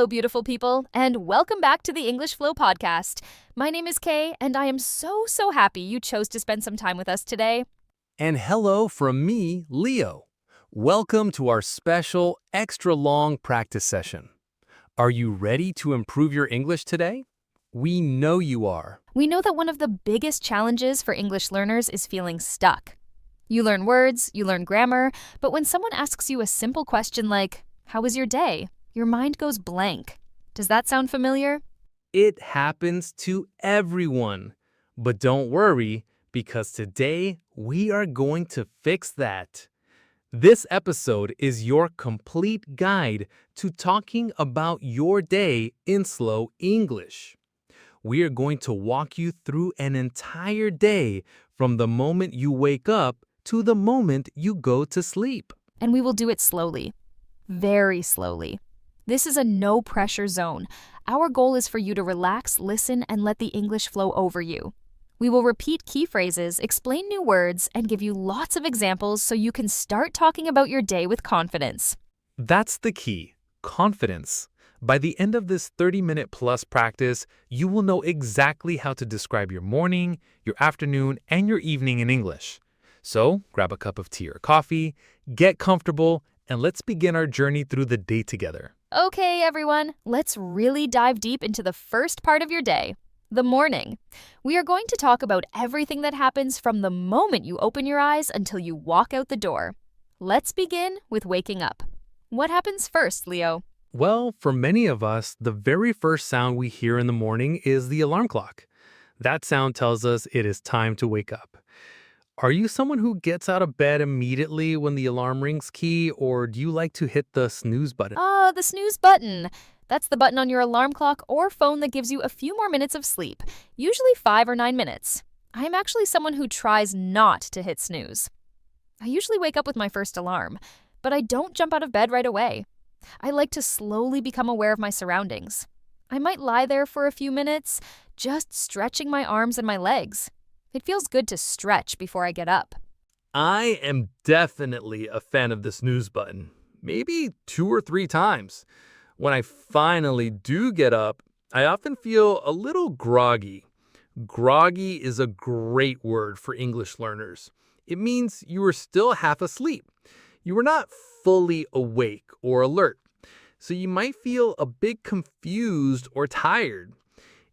Hello, beautiful people, and welcome back to the English Flow podcast. My name is Kei, and I am so happy you chose to spend some time with us today. And hello from me, Leo. Welcome to our special, extra-long practice session. Are you ready to improve your English today? We know you are. We know that one of the biggest challenges for English learners is feeling stuck. You learn words, you learn grammar, but when someone asks you a simple question like, "How was your day?" your mind goes blank. Does that sound familiar? It happens to everyone. But don't worry, because today we are going to fix that. This episode is your complete guide to talking about your day in slow English. We are going to walk you through an entire day from the moment you wake up to the moment you go to sleep. And we will do it slowly. Very slowly. This is a no-pressure zone. Our goal is for you to relax, listen, and let the English flow over you. We will repeat key phrases, explain new words, and give you lots of examples so you can start talking about your day with confidence. That's the key, confidence. By the end of this 30-minute plus practice, you will know exactly how to describe your morning, your afternoon, and your evening in English. So grab a cup of tea or coffee, get comfortable, and let's begin our journey through the day together. Okay, everyone, let's really dive deep into the first part of your day, the morning. We are going to talk about everything that happens from the moment you open your eyes until you walk out the door. Let's begin with waking up. What happens first, Leo? Well, for many of us, the very first sound we hear in the morning is the alarm clock. That sound tells us it is time to wake up. Are you someone who gets out of bed immediately when the alarm rings, Key, or do you like to hit the snooze button? The snooze button. That's the button on your alarm clock or phone that gives you a few more minutes of sleep, usually 5 or 9 minutes. I am actually someone who tries not to hit snooze. I usually wake up with my first alarm, but I don't jump out of bed right away. I like to slowly become aware of my surroundings. I might lie there for a few minutes, just stretching my arms and my legs. It feels good to stretch before I get up. I am definitely a fan of the snooze button, maybe 2 or 3 times. When I finally do get up, I often feel a little groggy. Groggy is a great word for English learners. It means you are still half asleep. You are not fully awake or alert, so you might feel a bit confused or tired.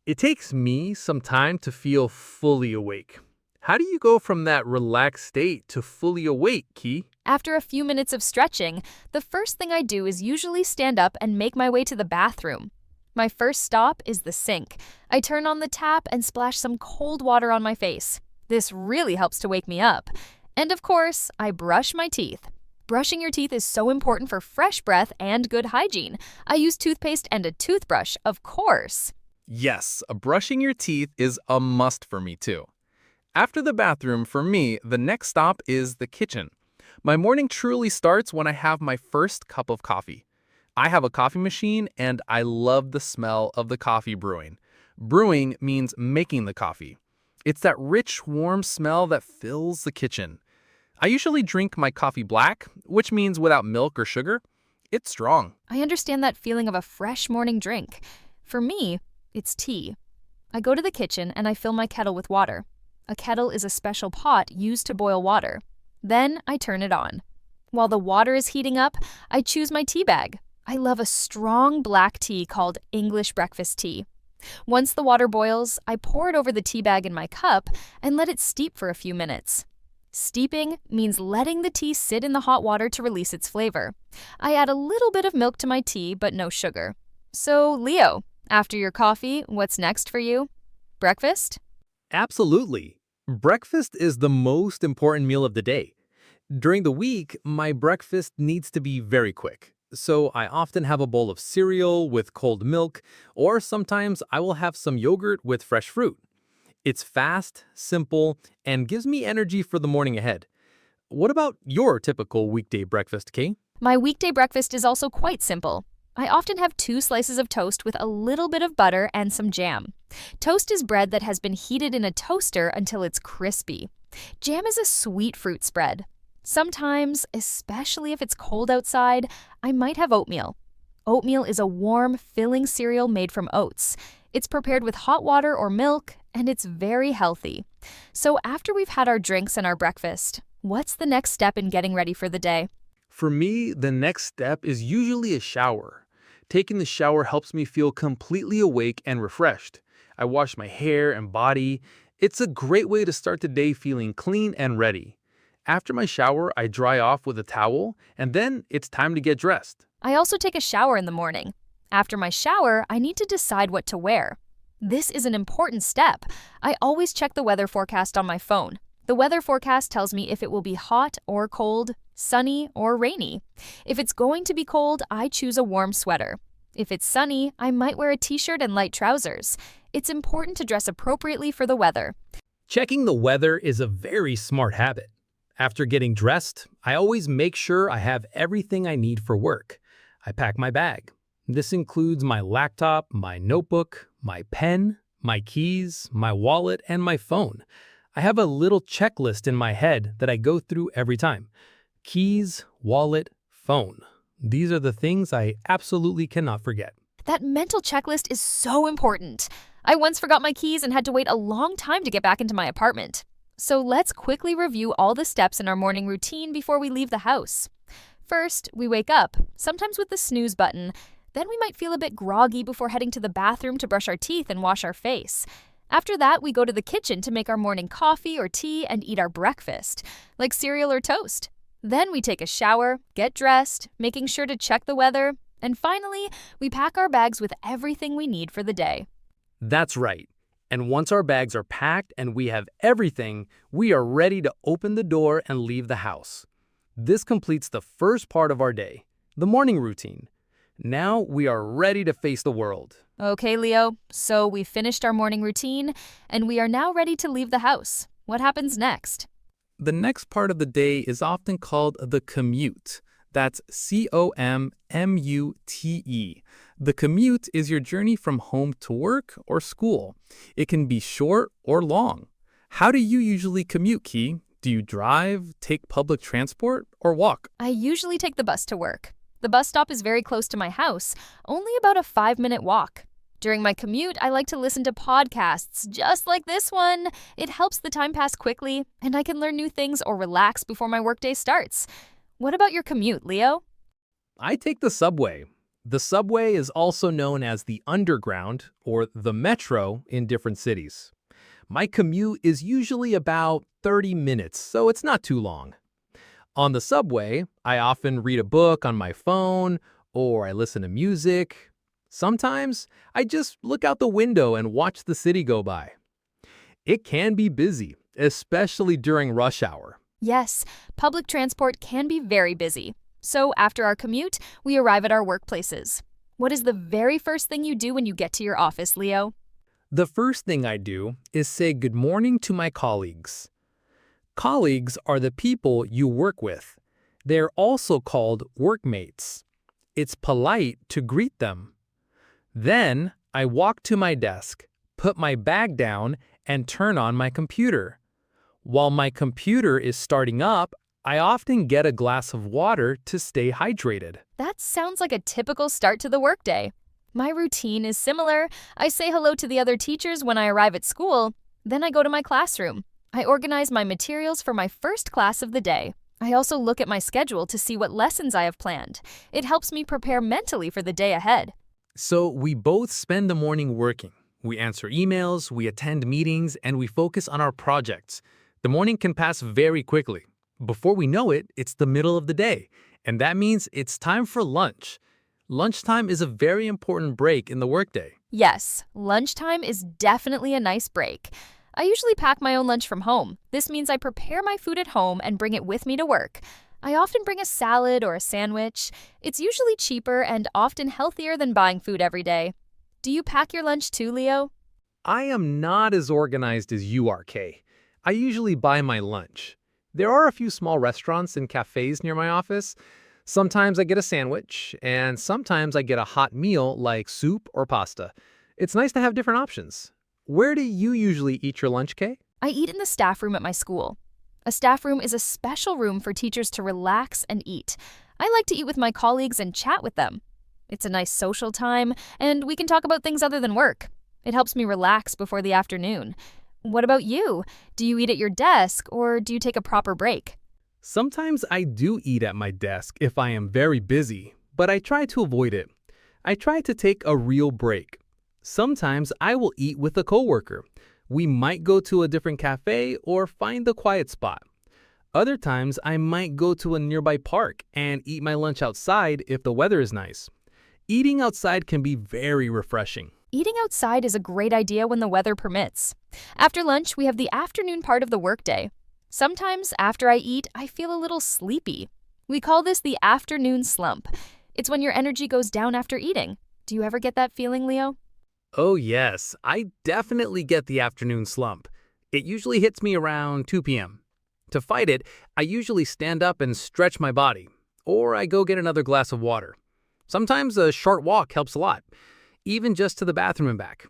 It takes me some time to feel fully awake. How do you go from that relaxed state to fully awake, Key? After a few minutes of stretching, the first thing I do is usually stand up and make my way to the bathroom. My first stop is the sink. I turn on the tap and splash some cold water on my face. This really helps to wake me up. And of course, I brush my teeth. Brushing your teeth is so important for fresh breath and good hygiene. I use toothpaste and a toothbrush, of course. Yes, brushing your teeth is a must for me too. After the bathroom, for me, the next stop is the kitchen. My morning truly starts when I have my first cup of coffee. I have a coffee machine and I love the smell of the coffee brewing. Brewing means making the coffee. It's that rich, warm smell that fills the kitchen. I usually drink my coffee black, which means without milk or sugar. It's strong. I understand that feeling of a fresh morning drink. For me, it's tea. I go to the kitchen and I fill my kettle with water. A kettle is a special pot used to boil water. Then I turn it on. While the water is heating up, I choose my tea bag. I love a strong black tea called English breakfast tea. Once the water boils, I pour it over the tea bag in my cup and let it steep for a few minutes. Steeping means letting the tea sit in the hot water to release its flavor. I add a little bit of milk to my tea, but no sugar. So, Leo, after your coffee, what's next for you? Breakfast? Absolutely. Breakfast is the most important meal of the day. During the week, my breakfast needs to be very quick. So I often have a bowl of cereal with cold milk, or sometimes I will have some yogurt with fresh fruit. It's fast, simple, and gives me energy for the morning ahead. What about your typical weekday breakfast, Kay? My weekday breakfast is also quite simple. I often have 2 slices of toast with a little bit of butter and some jam. Toast is bread that has been heated in a toaster until it's crispy. Jam is a sweet fruit spread. Sometimes, especially if it's cold outside, I might have oatmeal. Oatmeal is a warm, filling cereal made from oats. It's prepared with hot water or milk, and it's very healthy. So after we've had our drinks and our breakfast, what's the next step in getting ready for the day? For me, the next step is usually a shower. Taking the shower helps me feel completely awake and refreshed. I wash my hair and body. It's a great way to start the day feeling clean and ready. After my shower, I dry off with a towel, and then it's time to get dressed. I also take a shower in the morning. After my shower, I need to decide what to wear. This is an important step. I always check the weather forecast on my phone. The weather forecast tells me if it will be hot or cold, sunny or rainy. If it's going to be cold, I choose a warm sweater. If it's sunny, I might wear a t-shirt and light trousers. It's important to dress appropriately for the weather. Checking the weather is a very smart habit. After getting dressed, I always make sure I have everything I need for work. I pack my bag. This includes my laptop, my notebook, my pen, my keys, my wallet, and my phone. I have a little checklist in my head that I go through every time. Keys, wallet, phone. These are the things I absolutely cannot forget. That mental checklist is so important. I once forgot my keys and had to wait a long time to get back into my apartment. So let's quickly review all the steps in our morning routine before we leave the house. First, we wake up, sometimes with the snooze button. Then we might feel a bit groggy before heading to the bathroom to brush our teeth and wash our face. After that, we go to the kitchen to make our morning coffee or tea and eat our breakfast, like cereal or toast. Then we take a shower, get dressed, making sure to check the weather, and finally, we pack our bags with everything we need for the day. That's right. And once our bags are packed and we have everything, we are ready to open the door and leave the house. This completes the first part of our day, the morning routine. Now we are ready to face the world. Okay, Leo, so we finished our morning routine, and we are now ready to leave the house. What happens next? The next part of the day is often called the commute. That's C-O-M-M-U-T-E. The commute is your journey from home to work or school. It can be short or long. How do you usually commute, Kei? Do you drive, take public transport, or walk? I usually take the bus to work. The bus stop is very close to my house, only about a 5-minute walk. During my commute, I like to listen to podcasts just like this one. It helps the time pass quickly, and I can learn new things or relax before my workday starts. What about your commute, Leo? I take the subway. The subway is also known as the underground or the metro in different cities. My commute is usually about 30 minutes, so it's not too long. On the subway, I often read a book on my phone or I listen to music. Sometimes I just look out the window and watch the city go by. It can be busy, especially during rush hour. Yes, public transport can be very busy. So after our commute, we arrive at our workplaces. What is the very first thing you do when you get to your office, Leo? The first thing I do is say good morning to my colleagues. Colleagues are the people you work with. They're also called workmates. It's polite to greet them. Then I walk to my desk, put my bag down, and turn on my computer. While my computer is starting up, I often get a glass of water to stay hydrated. That sounds like a typical start to the workday. My routine is similar. I say hello to the other teachers when I arrive at school. Then I go to my classroom. I organize my materials for my first class of the day. I also look at my schedule to see what lessons I have planned. It helps me prepare mentally for the day ahead. So we both spend the morning working. We answer emails, we attend meetings, and we focus on our projects. The morning can pass very quickly. Before we know it, it's the middle of the day, and that means it's time for lunch. Lunchtime is a very important break in the workday. Yes, lunchtime is definitely a nice break. I usually pack my own lunch from home. This means I prepare my food at home and bring it with me to work. I often bring a salad or a sandwich. It's usually cheaper and often healthier than buying food every day. Do you pack your lunch too, Leo? I am not as organized as you are, Kei. I usually buy my lunch. There are a few small restaurants and cafes near my office. Sometimes I get a sandwich, and sometimes I get a hot meal like soup or pasta. It's nice to have different options. Where do you usually eat your lunch, Kei? I eat in the staff room at my school. A staff room is a special room for teachers to relax and eat. I like to eat with my colleagues and chat with them. It's a nice social time, and we can talk about things other than work. It helps me relax before the afternoon. What about you? Do you eat at your desk, or do you take a proper break? Sometimes I do eat at my desk if I am very busy, but I try to avoid it. I try to take a real break. Sometimes I will eat with a coworker. We might go to a different cafe or find a quiet spot. Other times I might go to a nearby park and eat my lunch outside if the weather is nice. Eating outside can be very refreshing. Eating outside is a great idea when the weather permits. After lunch, we have the afternoon part of the workday. Sometimes after I eat, I feel a little sleepy. We call this the afternoon slump. It's when your energy goes down after eating. Do you ever get that feeling, Leo? Oh yes, I definitely get the afternoon slump. It usually hits me around 2 p.m. To fight it, I usually stand up and stretch my body, or I go get another glass of water. Sometimes a short walk helps a lot, even just to the bathroom and back.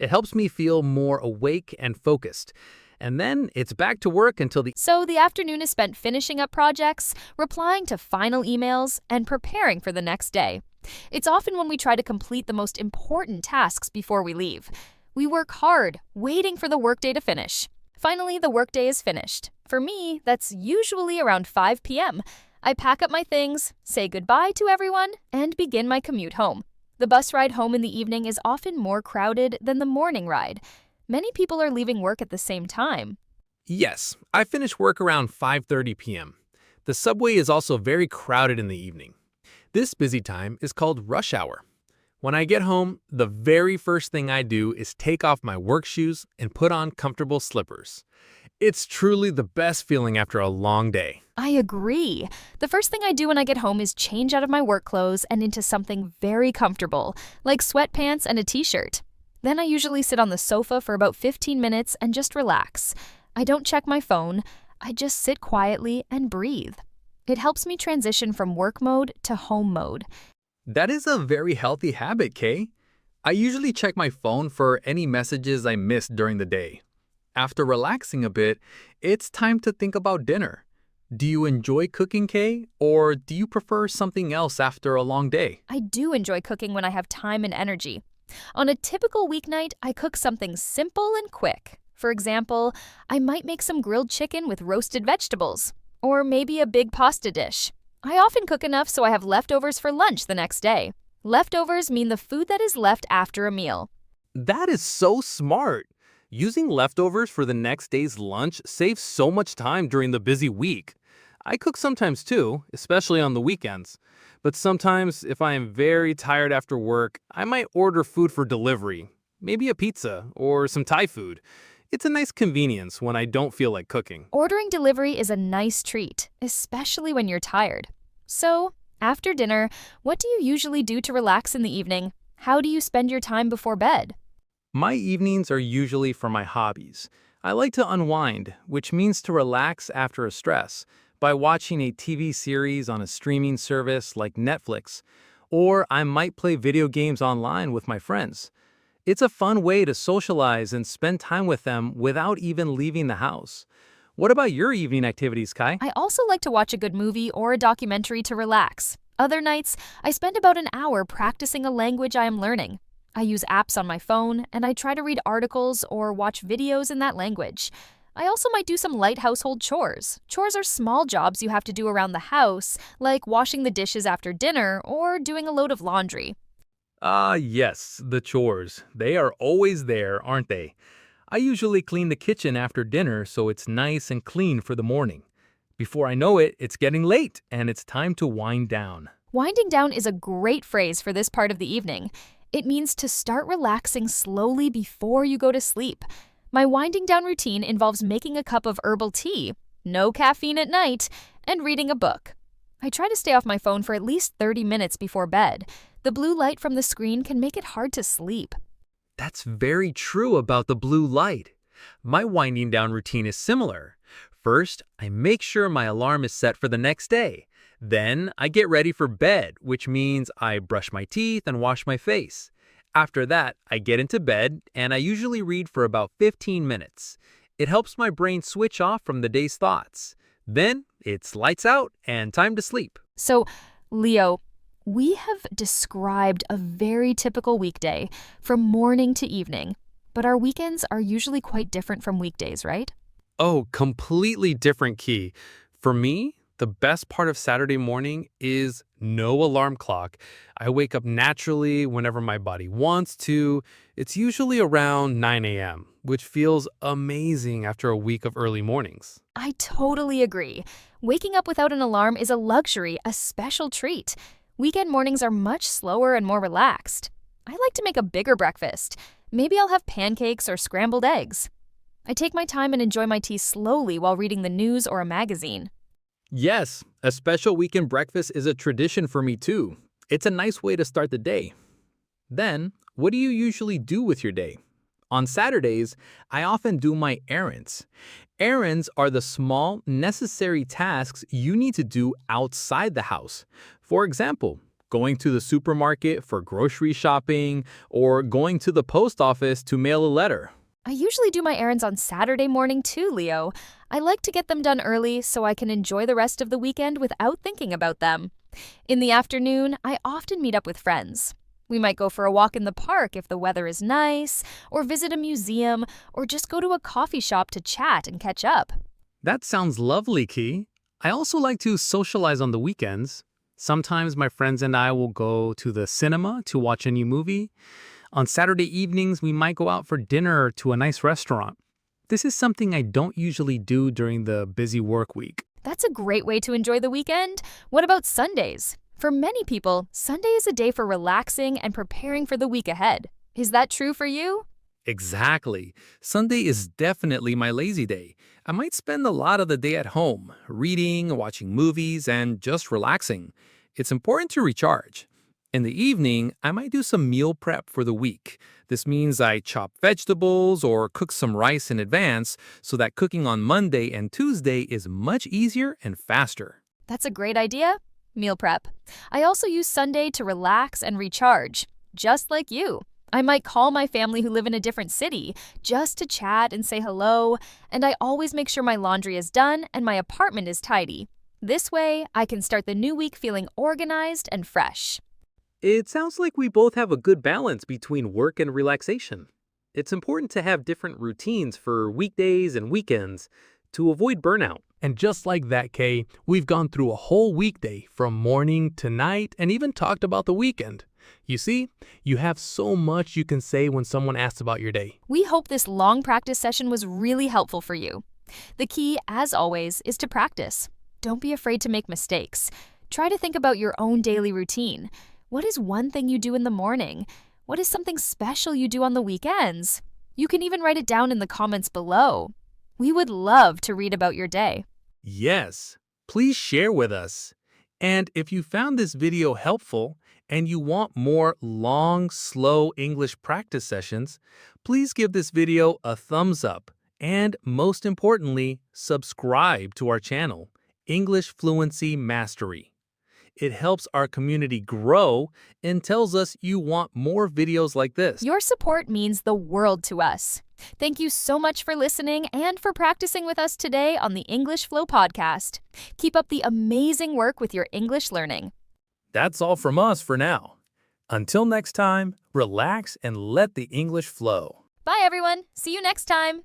It helps me feel more awake and focused. And then it's back to work until So the afternoon is spent finishing up projects, replying to final emails, and preparing for the next day. It's often when we try to complete the most important tasks before we leave. We work hard, waiting for the workday to finish. Finally, the workday is finished. For me, that's usually around 5 p.m. I pack up my things, say goodbye to everyone, and begin my commute home. The bus ride home in the evening is often more crowded than the morning ride. Many people are leaving work at the same time. Yes, I finish work around 5:30 p.m. The subway is also very crowded in the evening. This busy time is called rush hour. When I get home, the very first thing I do is take off my work shoes and put on comfortable slippers. It's truly the best feeling after a long day. I agree. The first thing I do when I get home is change out of my work clothes and into something very comfortable, like sweatpants and a t-shirt. Then I usually sit on the sofa for about 15 minutes and just relax. I don't check my phone. I just sit quietly and breathe. It helps me transition from work mode to home mode. That is a very healthy habit, Kei. I usually check my phone for any messages I missed during the day. After relaxing a bit, it's time to think about dinner. Do you enjoy cooking, Kei, or do you prefer something else after a long day? I do enjoy cooking when I have time and energy. On a typical weeknight, I cook something simple and quick. For example, I might make some grilled chicken with roasted vegetables, or maybe a big pasta dish. I often cook enough so I have leftovers for lunch the next day. Leftovers mean the food that is left after a meal. That is so smart. Using leftovers for the next day's lunch saves so much time during the busy week. I cook sometimes too, especially on the weekends. But sometimes, if I am very tired after work, I might order food for delivery, maybe a pizza or some Thai food. It's a nice convenience when I don't feel like cooking. Ordering delivery is a nice treat, especially when you're tired. So, after dinner, what do you usually do to relax in the evening? How do you spend your time before bed? My evenings are usually for my hobbies. I like to unwind, which means to relax after a stress, by watching a TV series on a streaming service like Netflix, or I might play video games online with my friends. It's a fun way to socialize and spend time with them without even leaving the house. What about your evening activities, Kai? I also like to watch a good movie or a documentary to relax. Other nights, I spend about an hour practicing a language I am learning. I use apps on my phone, and I try to read articles or watch videos in that language. I also might do some light household chores. Chores are small jobs you have to do around the house, like washing the dishes after dinner or doing a load of laundry. Yes, the chores. They are always there, aren't they? I usually clean the kitchen after dinner so it's nice and clean for the morning. Before I know it, it's getting late and it's time to wind down. Winding down is a great phrase for this part of the evening. It means to start relaxing slowly before you go to sleep. My winding down routine involves making a cup of herbal tea, no caffeine at night, and reading a book. I try to stay off my phone for at least 30 minutes before bed. The blue light from the screen can make it hard to sleep. That's very true about the blue light. My winding down routine is similar. First, I make sure my alarm is set for the next day. Then, I get ready for bed, which means I brush my teeth and wash my face. After that, I get into bed and I usually read for about 15 minutes. It helps my brain switch off from the day's thoughts. Then, it's lights out and time to sleep. So, Leo, We have described a very typical weekday from morning to evening, but our weekends are usually quite different from weekdays, right? Oh, completely different key. For me, the best part of Saturday morning is no alarm clock. I wake up naturally whenever my body wants to. It's usually around 9 a.m., which feels amazing after a week of early mornings. I totally agree. Waking up without an alarm is a luxury, a special treat. Weekend mornings are much slower and more relaxed. I like to make a bigger breakfast. Maybe I'll have pancakes or scrambled eggs. I take my time and enjoy my tea slowly while reading the news or a magazine. Yes, a special weekend breakfast is a tradition for me too. It's a nice way to start the day. Then, what do you usually do with your day? On Saturdays, I often do my errands. Errands are the small, necessary tasks you need to do outside the house. For example, going to the supermarket for grocery shopping or going to the post office to mail a letter. I usually do my errands on Saturday morning too, Leo. I like to get them done early so I can enjoy the rest of the weekend without thinking about them. In the afternoon, I often meet up with friends. We might go for a walk in the park if the weather is nice, or visit a museum, or just go to a coffee shop to chat and catch up. That sounds lovely, Key. I also like to socialize on the weekends. Sometimes my friends and I will go to the cinema to watch a new movie. On Saturday evenings, we might go out for dinner to a nice restaurant. This is something I don't usually do during the busy work week. That's a great way to enjoy the weekend. What about Sundays? For many people, Sunday is a day for relaxing and preparing for the week ahead. Is that true for you? Exactly. Sunday is definitely my lazy day. I might spend a lot of the day at home, reading, watching movies, and just relaxing. It's important to recharge. In the evening, I might do some meal prep for the week. This means I chop vegetables or cook some rice in advance so that cooking on Monday and Tuesday is much easier and faster. That's a great idea. Meal prep. I also use Sunday to relax and recharge, just like you. I might call my family who live in a different city just to chat and say hello, and I always make sure my laundry is done and my apartment is tidy. This way, I can start the new week feeling organized and fresh. It sounds like we both have a good balance between work and relaxation. It's important to have different routines for weekdays and weekends to avoid burnout. And just like that, Kay, we've gone through a whole weekday from morning to night and even talked about the weekend. You see, you have so much you can say when someone asks about your day. We hope this long practice session was really helpful for you. The key, as always, is to practice. Don't be afraid to make mistakes. Try to think about your own daily routine. What is one thing you do in the morning? What is something special you do on the weekends? You can even write it down in the comments below. We would love to read about your day. Yes, please share with us. And if you found this video helpful and you want more long, slow English practice sessions, please give this video a thumbs up. And most importantly, subscribe to our channel, English Fluency Mastery. It helps our community grow and tells us you want more videos like this. Your support means the world to us. Thank you so much for listening and for practicing with us today on the English Flow podcast. Keep up the amazing work with your English learning. That's all from us for now. Until next time, relax and let the English flow. Bye, everyone. See you next time.